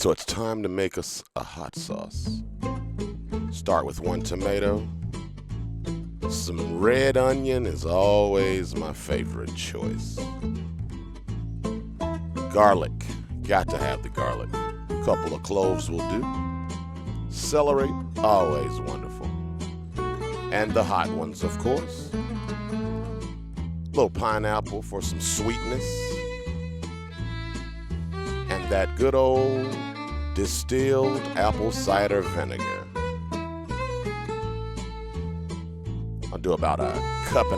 So it's time to make us a hot sauce. Start with 1 tomato. Some red onion is always my favorite choice. Garlic, got to have the garlic. A couple of cloves will do. Celery, always wonderful. And the hot ones, of course. Little pineapple for some sweetness. And that good old distilled apple cider vinegar. I'll do about 1.5 cups.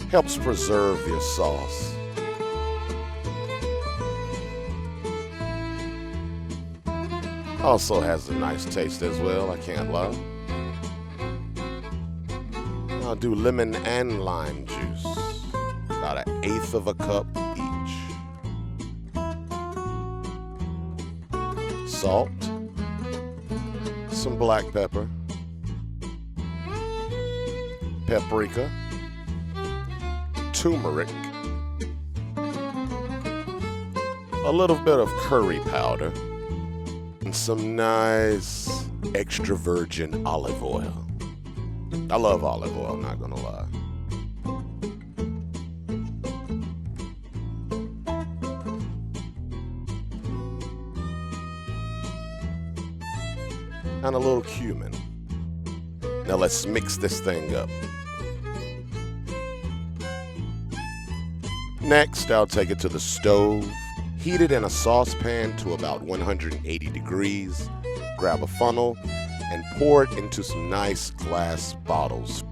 Helps preserve your sauce. Also has a nice taste as well, I can't lie. I'll do lemon and lime juice, about 1/8 cup each. Salt, some black pepper, paprika, turmeric, a little bit of curry powder, and some nice extra virgin olive oil. I love olive oil, not gonna lie. And a little cumin. Now let's mix this thing up. Next, I'll take it to the stove, heat it in a saucepan to about 180 degrees, grab a funnel, and pour it into some nice glass bottles.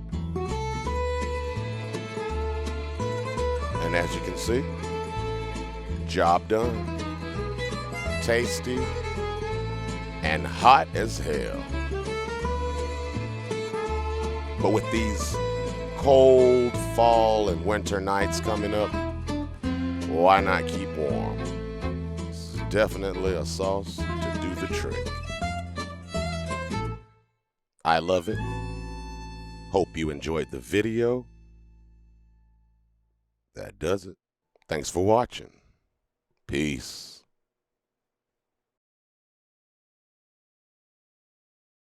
And as you can see, job done. Tasty and hot as hell. But with these cold fall and winter nights coming up, why not keep warm? It's definitely a sauce to do the trick. I love it. Hope you enjoyed the video. That does it. Thanks for watching. Peace.